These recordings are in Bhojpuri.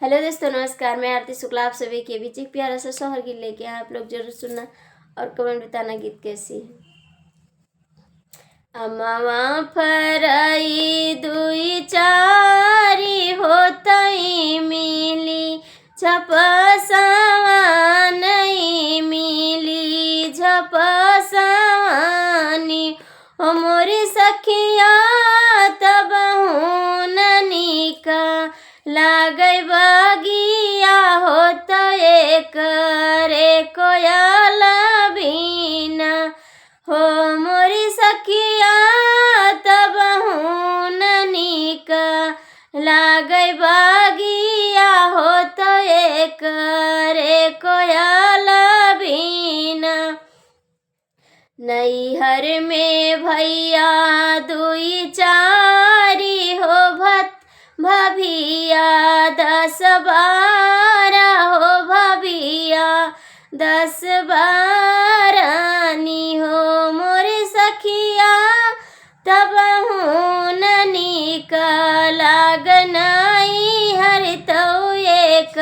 हेलो दोस्तों, नमस्कार। मैं आरती शुक्ला आप सभी के बीच एक प्यारा सा सोहर गीत लेके आए। आप लोग जरूर सुनना और कमेंट बताना गीत कैसी है। अमवा फरई दुई चारी होतई मिली झपसवा नहीं मिली झपसवानी हो मोरी सखिया तब निका लागै बगिया होत एक रे कोयल बीना हो मोरी सखिया तब निका लागै बगिया होत एक रे कोयल बीना। नैहर में भैया दुई चारी हो भभिया 10-12 हो भभिया 10-12 हो मोरे सखिया तब निकला गनाई हर तो एक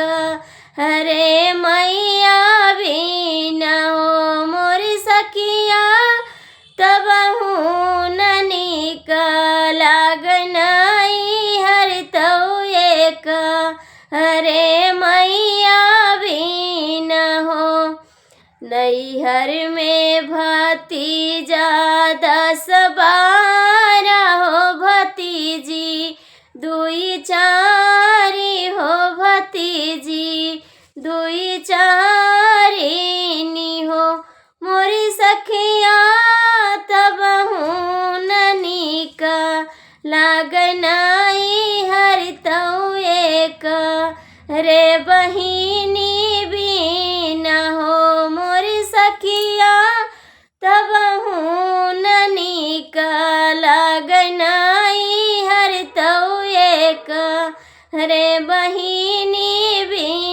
हरे मैया बीना हो मोरी सखिया तब निकला गनाई हर तो एक हरे मैया बीना हो। नैहर में भतीजा 10-12 हो भतीजी दुई चारी हो भतीजी दुई चारी हो मोरी सखिया तब निका लागनाई हर तो एक रे बहिनी बीना हो मोरी सखिया तब निका लागनाई हर तो एक रे बहिनी बीना।